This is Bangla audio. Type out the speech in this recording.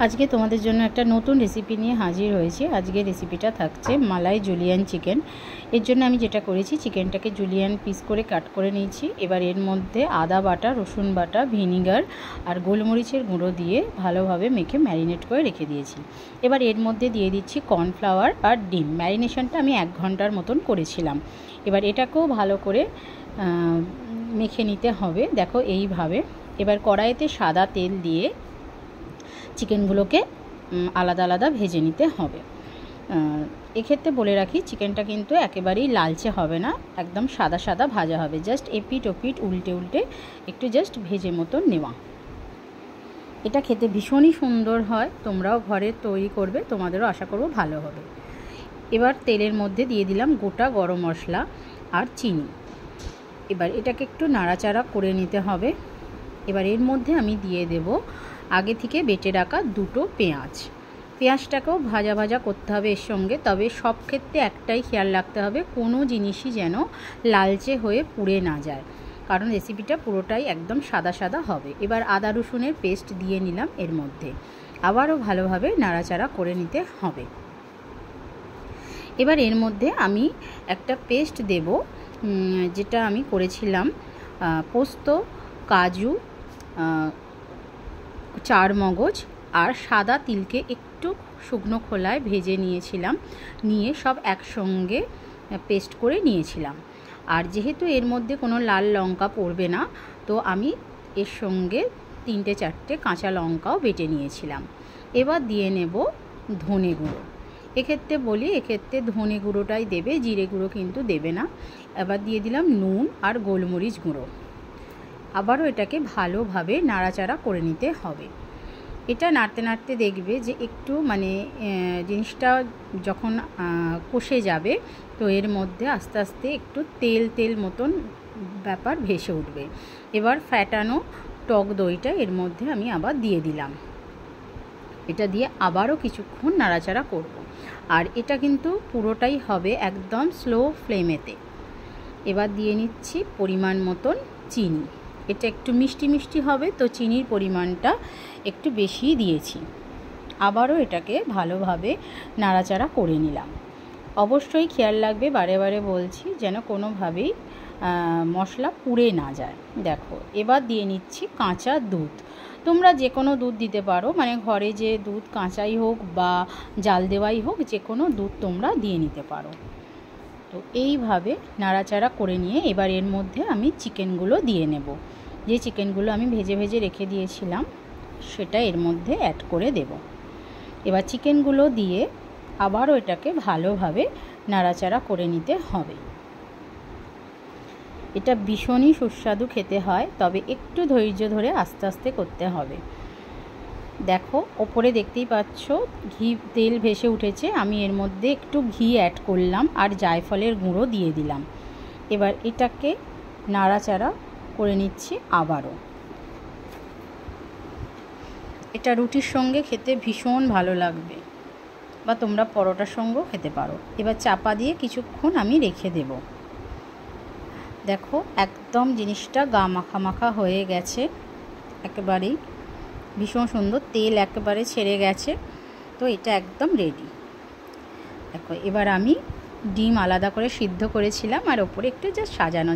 আজকে তোমাদের জন্য একটা নতুন রেসিপি নিয়ে হাজির হয়েছি। আজকে রেসিপিটা থাকছে মালাই জুলিয়ান চিকেন। এর জন্য আমি যেটা করেছি, চিকেনটাকে জুলিয়ান পিস করে কাট করে নিয়েছি। এবার এর মধ্যে আদা বাটা, রসুন বাটা, ভিনিগার আর গোলমরিচের গুঁড়ো দিয়ে ভালোভাবে মেখে ম্যারিনেট করে রেখে দিয়েছি। এবার এর মধ্যে দিয়ে দিচ্ছি কর্নফ্লাওয়ার আর ডিম। ম্যারিনেশনটা আমি 1 ঘন্টার মতন করেছিলাম। এবার এটাকেও ভালো করে মেখে নিতে হবে। দেখো এইভাবে। এবার কড়াইতে সাদা তেল দিয়ে চিকেনগুলোকে আলাদা আলাদা ভেজে নিতে হবে। এক্ষেত্রে বলে রাখি, চিকেনটা কিন্তু একেবারেই লালচে হবে না, একদম সাদা সাদা ভাজা হবে। জাস্ট এপিট ওপিট উল্টে উল্টে একটু জাস্ট ভেজে মতন নেওয়া। এটা খেতে ভীষণই সুন্দর হয়। তোমরাও ঘরে তৈরি করবে, তোমাদেরও আশা করব ভালো হবে। এবার তেলের মধ্যে দিয়ে দিলাম গোটা গরম মশলা আর চিনি। এবার এটাকে একটু নাড়াচাড়া করে নিতে হবে। এবার এর মধ্যে আমি দিয়ে দেব আগে থেকে বেটে রাখা 2টো পেঁয়াজ। পেঁয়াজটাকেও ভাজা ভাজা করতে হবে এর সঙ্গে। তবে সব ক্ষেত্রে একটাই খেয়াল রাখতে হবে, কোনো জিনিসই যেন লালচে হয়ে পুড়ে না যায়, কারণ রেসিপিটা পুরোটাই একদম সাদা সাদা হবে। এবার আদা রসুনের পেস্ট দিয়ে নিলাম এর মধ্যে। আবারও ভালোভাবে নাড়াচাড়া করে নিতে হবে। এবার এর মধ্যে আমি একটা পেস্ট দেব, যেটা আমি করেছিলাম পোস্ত, কাজু, চারমগজ আর সাদা তিলকে একটু শুকনো খোলায় ভেজে নিয়েছিলাম। নিয়ে সব একসঙ্গে পেস্ট করে নিয়েছিলাম। আর যেহেতু এর মধ্যে কোনো লাল লঙ্কা পড়বে না, তো আমি এর সঙ্গে 3-4টে কাঁচা লঙ্কাও বেটে নিয়েছিলাম। এবার দিয়ে নেব ধনে গুঁড়ো। এক্ষেত্রে বলি, এক্ষেত্রে ধনে গুঁড়োটাই দেবে, জিরে গুঁড়ো কিন্তু দেবে না। এবার দিয়ে দিলাম নুন আর গোলমরিচ গুঁড়ো। আবারও এটাকে ভালোভাবে নাড়াচাড়া করে নিতে হবে। এটা নাড়তে নাড়তে দেখবে যে একটু জিনিসটা যখন কষে যাবে, তো এর মধ্যে আস্তে আস্তে একটু তেল তেল মতন ব্যাপার ভেসে উঠবে। এবার ফ্যাটানো টক দইটা এর মধ্যে আমি আবার দিয়ে দিলাম। এটা দিয়ে আবারও কিছুক্ষণ নাড়াচাড়া করব। আর এটা কিন্তু পুরোটাই হবে একদম স্লো ফ্লেমেতে। এবার দিয়ে নিচ্ছি পরিমাণ মতন চিনি। এটা একটু মিষ্টি মিষ্টি হবে, তো চিনির পরিমাণটা একটু বেশিই দিয়েছি। আবারও এটাকে ভালোভাবে নাড়াচাড়া করে নিলাম। অবশ্যই খেয়াল রাখবে, বারে বারে বলছি, যেন কোনোভাবেই মশলা পুড়ে না যায়। দেখো, এবার দিয়ে নিচ্ছি কাঁচা দুধ। তোমরা যে কোনো দুধ দিতে পারো, ঘরে যে দুধ কাঁচাই হোক বা জাল দেওয়াই হোক, যে কোনো দুধ তোমরা দিয়ে নিতে পারো। তো এইভাবে নাড়াচাড়া করে নিয়ে এবার এর মধ্যে আমি চিকেনগুলো দিয়ে নেব। যে চিকেনগুলো আমি ভেজে ভেজে রেখে দিয়েছিলাম, সেটা এর মধ্যে অ্যাড করে দেব। এবার চিকেনগুলো দিয়ে আবারও এটাকে ভালোভাবে নাড়াচাড়া করে নিতে হবে। এটা ভীষণই সুস্বাদু খেতে হয়, তবে একটু ধৈর্য ধরে আস্তে আস্তে করতে হবে। দেখো, ওপরে দেখতেই পাচ্ছ ঘি তেল ভেসে উঠেছে। আমি এর মধ্যে একটু ঘি অ্যাড করলাম আর জায়ফলের গুঁড়ো দিয়ে দিলাম। এবার এটাকে নাড়াচাড়া করে নিচ্ছি আবারও। এটা রুটির সঙ্গে খেতে ভীষণ ভালো লাগবে, বা তোমরা পরোটার সঙ্গেও খেতে পারো। এবার চাপা দিয়ে কিছুক্ষণ আমি রেখে দেব। দেখো, একদম জিনিসটা গা মাখা মাখা হয়ে গেছে, একেবারেই ভীষণ সুন্দর, তেল একেবারে ছেড়ে গেছে। তো এটা একদম রেডি। দেখো, এবার আমি ডিম আলাদা করে সিদ্ধ করেছিলাম আর ওপরে একটু জাস্ট সাজানো